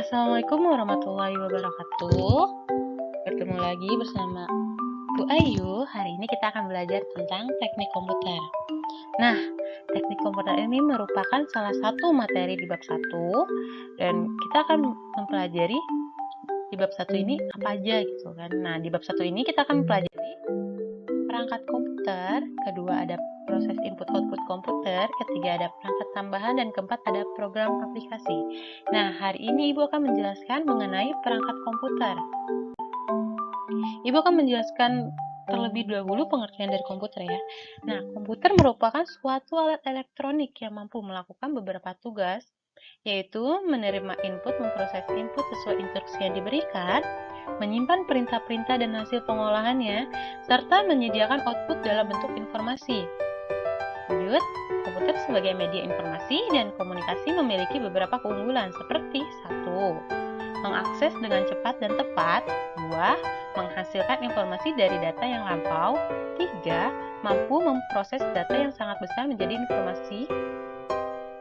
Assalamualaikum warahmatullahi wabarakatuh. Bertemu lagi bersama Bu Ayu. Hari ini kita akan belajar tentang teknik komputer. Nah, teknik komputer ini merupakan salah satu materi di bab 1 dan kita akan mempelajari di bab 1 ini apa aja gitu kan. Nah, di bab 1 ini kita akan mempelajari perangkat komputer, kedua ada proses input output komputer, ketiga ada perangkat tambahan, dan keempat ada program aplikasi. Nah, hari ini Ibu akan menjelaskan mengenai perangkat komputer. Ibu akan menjelaskan terlebih dahulu pengertian dari komputer ya. Nah, komputer merupakan suatu alat elektronik yang mampu melakukan beberapa tugas, yaitu menerima input, memproses input sesuai instruksi yang diberikan, menyimpan perintah-perintah dan hasil pengolahannya, serta menyediakan output dalam bentuk informasi. Lanjut, komputer sebagai media informasi dan komunikasi memiliki beberapa keunggulan seperti 1. Mengakses dengan cepat dan tepat. 2. Menghasilkan informasi dari data yang lampau. 3. Mampu memproses data yang sangat besar menjadi informasi.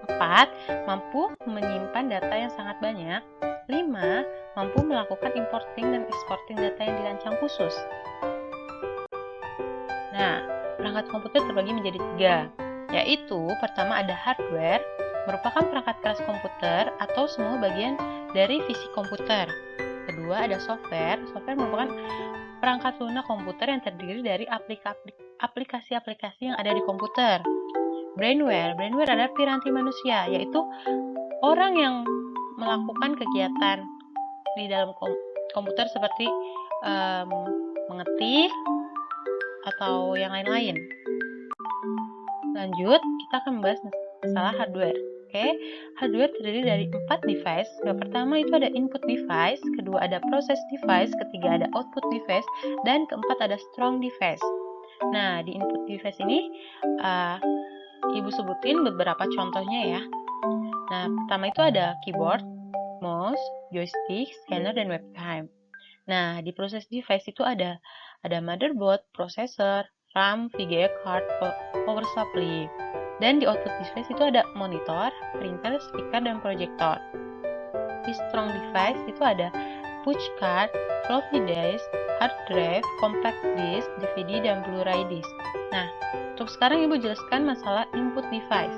4. Mampu menyimpan data yang sangat banyak. 5. Mampu melakukan importing dan exporting data yang dirancang khusus. Nah, perangkat komputer terbagi menjadi 3, yaitu pertama ada hardware, merupakan perangkat keras komputer atau semua bagian dari fisik komputer. Kedua ada software merupakan perangkat lunak komputer yang terdiri dari aplikasi-aplikasi yang ada di komputer. Brainware adalah piranti manusia, yaitu orang yang melakukan kegiatan di dalam komputer seperti mengetik atau yang lain-lain. Lanjut, kita akan membahas masalah hardware. Hardware terdiri dari 4 device. Yang pertama itu ada input device, kedua ada process device, ketiga ada output device, dan keempat ada strong device. Nah, di input device ini Ibu sebutin beberapa contohnya ya. Nah, pertama itu ada keyboard, mouse, joystick, scanner, dan webcam. Nah, di proses device itu ada motherboard, processor, RAM, VGA card, power supply. Dan di output device itu ada monitor, printer, speaker, dan projector. Di strong device itu ada push card, floppy disk, hard drive, compact disk, DVD, dan Blu-ray disk. Nah, untuk sekarang Ibu jelaskan masalah input device.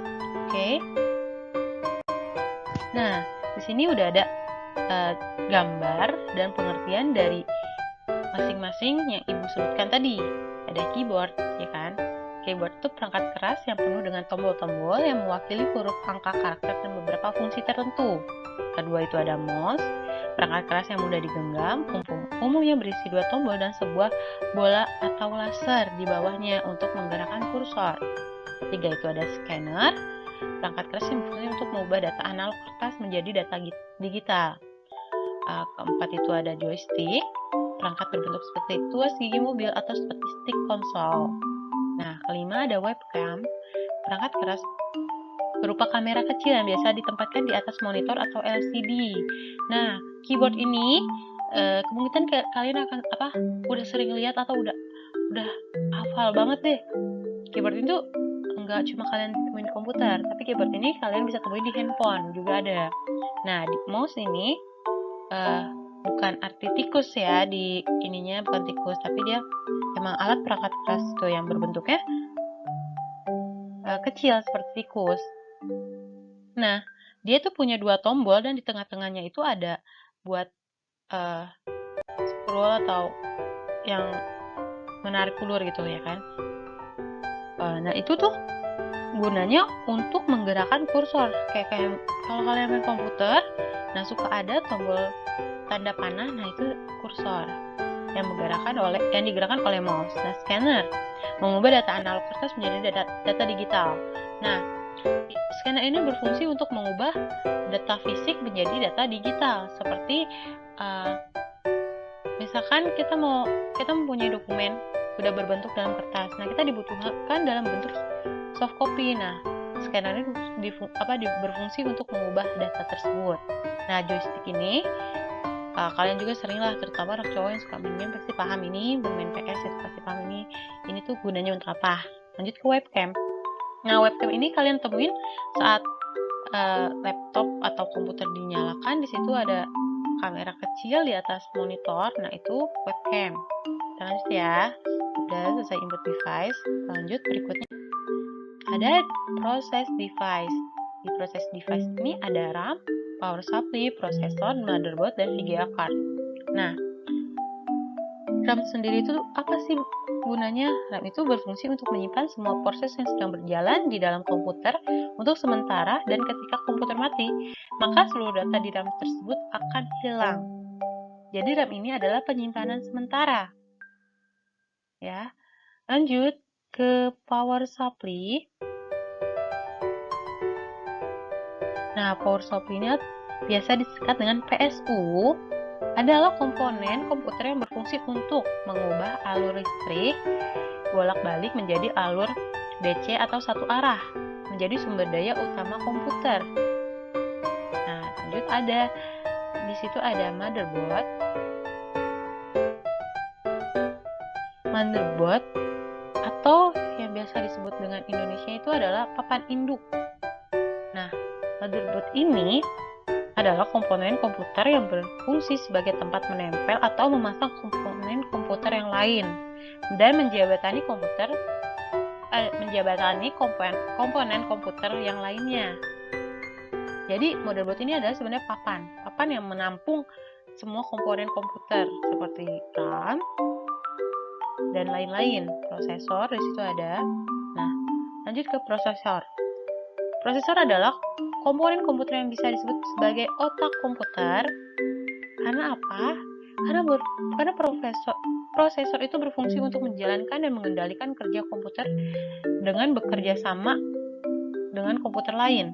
Nah, di sini udah ada gambar dan pengertian dari masing-masing yang Ibu sebutkan tadi. Ada keyboard, ya kan? Keyboard itu perangkat keras yang penuh dengan tombol-tombol yang mewakili huruf, angka, karakter, dan beberapa fungsi tertentu. Kedua itu ada mouse, perangkat keras yang mudah digenggam, umumnya berisi 2 tombol dan sebuah bola atau laser di bawahnya untuk menggerakkan kursor. Ketiga itu ada scanner, perangkat keras yang berfungsi untuk mengubah data analog kertas menjadi data digital. Keempat itu ada joystick, perangkat berbentuk seperti tuas gigi mobil atau seperti stick konsol. Nah, kelima ada webcam, perangkat keras berupa kamera kecil yang biasa ditempatkan di atas monitor atau LCD. Nah, keyboard ini kemungkinan kalian akan udah sering lihat atau udah hafal banget deh. Keyboard itu enggak cuma kalian temuin di komputer, tapi keyboard ini kalian bisa temuin di handphone juga ada. Nah, di mouse ini bukan arti tikus ya, di ininya bukan tikus, tapi dia emang alat perangkat keras tuh yang berbentuknya kecil seperti tikus. Nah, dia tuh punya 2 tombol dan di tengah-tengahnya itu ada buat scroll atau yang menarik ulur gitu ya kan. Nah, itu tuh gunanya untuk menggerakkan kursor. Kayak kalau kalian main komputer, nah suka ada tombol tanda panah, nah itu kursor yang digerakkan oleh mouse. Nah, scanner mengubah data analog kertas menjadi data digital. Nah, scanner ini berfungsi untuk mengubah data fisik menjadi data digital. Seperti misalkan kita mempunyai dokumen sudah berbentuk dalam kertas. Nah, kita dibutuhkan dalam bentuk soft copy. Nah, scanner ini berfungsi untuk mengubah data tersebut. Nah, joystick ini kalian juga sering lah, terutama anak cowok yang suka main game pasti paham ini, bermain PS itu pasti paham ini tuh gunanya untuk apa. Lanjut ke webcam. Nah, webcam ini kalian temuin saat laptop atau komputer dinyalakan, di situ ada kamera kecil di atas monitor. Nah, itu webcam. Kita lanjut ya. Udah selesai input device. Lanjut berikutnya ada proses device. Di proses device ini ada RAM, power supply, prosesor, motherboard, dan VGA card. Nah, RAM sendiri itu apa sih gunanya? RAM itu berfungsi untuk menyimpan semua proses yang sedang berjalan di dalam komputer untuk sementara, dan ketika komputer mati, maka seluruh data di RAM tersebut akan hilang. Jadi RAM ini adalah penyimpanan sementara. Ya. Lanjut ke power supply. Nah, power supply ini biasa disingkat dengan PSU, adalah komponen komputer yang berfungsi untuk mengubah alur listrik bolak-balik menjadi alur DC atau satu arah, menjadi sumber daya utama komputer. Nah, lanjut di situ ada motherboard. Motherboard atau yang biasa disebut dengan Indonesia itu adalah papan induk. Nah, motherboard ini adalah komponen komputer yang berfungsi sebagai tempat menempel atau memasang komponen komputer yang lain dan menjabatani komponen komputer yang lainnya. Jadi motherboard ini adalah sebenarnya papan yang menampung semua komponen komputer seperti RAM dan lain-lain. Prosesor di situ ada. Nah, lanjut ke prosesor. Prosesor adalah komponen komputer yang bisa disebut sebagai otak komputer. Karena apa? Karena prosesor itu berfungsi untuk menjalankan dan mengendalikan kerja komputer dengan bekerja sama dengan komputer lain.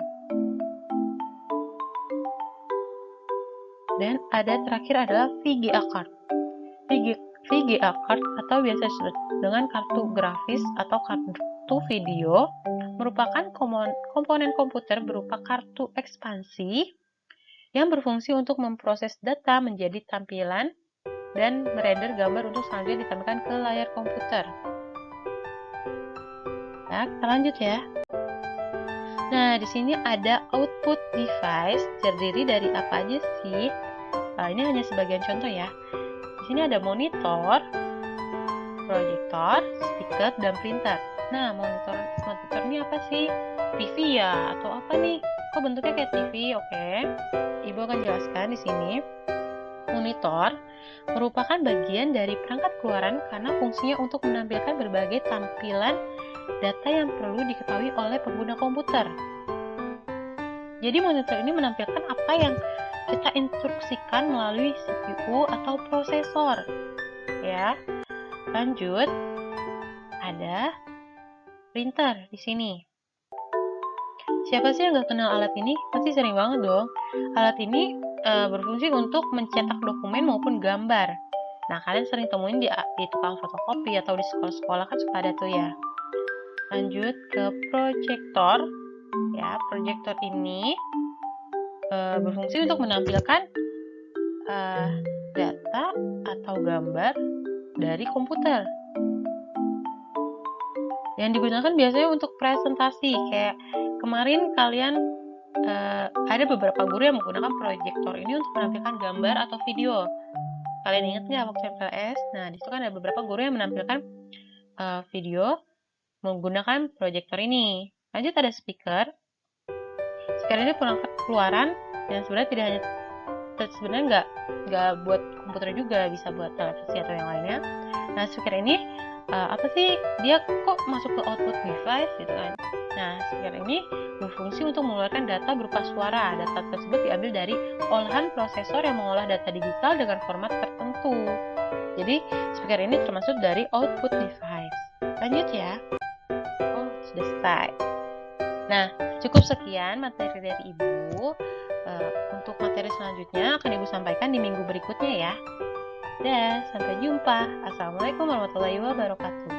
Dan terakhir adalah VGA card. VGA card atau biasa disebut dengan kartu grafis atau kartu video merupakan komponen komputer berupa kartu ekspansi yang berfungsi untuk memproses data menjadi tampilan dan merender gambar untuk selanjutnya ditampilkan ke layar komputer. Nah, kita lanjut ya. Nah, di sini ada output device, terdiri dari apa aja sih? Ini hanya sebagian contoh ya. Di sini ada monitor, proyektor, speaker, dan printer. Nah, monitor ini apa sih? TV ya? Atau apa nih? Kok bentuknya kayak TV? Oke. Ibu akan jelaskan di sini. Monitor merupakan bagian dari perangkat keluaran karena fungsinya untuk menampilkan berbagai tampilan data yang perlu diketahui oleh pengguna komputer. Jadi monitor ini menampilkan apa yang kita instruksikan melalui CPU atau prosesor. Ya. Lanjut, ada printer di sini. Siapa sih yang nggak kenal alat ini? Pasti sering banget dong. Alat ini berfungsi untuk mencetak dokumen maupun gambar. Nah, kalian sering temuin di tukang fotokopi atau di sekolah-sekolah kan suka ada tuh ya. Lanjut ke proyektor. Ya, proyektor ini berfungsi untuk menampilkan data atau gambar dari komputer. Yang digunakan biasanya untuk presentasi, kayak kemarin kalian ada beberapa guru yang menggunakan proyektor ini untuk menampilkan gambar atau video. Kalian ingat nggak waktu MPLS? Nah, di situ kan ada beberapa guru yang menampilkan video menggunakan proyektor ini. Lanjut ada speaker. Speaker ini perangkat keluaran yang sebenarnya nggak buat komputer juga, bisa buat televisi atau yang lainnya. Nah, speaker ini apa sih, dia kok masuk ke output device gitu kan. Nah, speaker ini berfungsi untuk mengeluarkan data berupa suara. Data tersebut diambil dari olahan prosesor yang mengolah data digital dengan format tertentu. Jadi, speaker ini termasuk dari output device. Lanjut ya. Oh, sudah selesai. Nah, cukup sekian materi dari Ibu. Untuk materi selanjutnya akan Ibu sampaikan di minggu berikutnya ya. Dah, sampai jumpa. Assalamualaikum warahmatullahi wabarakatuh.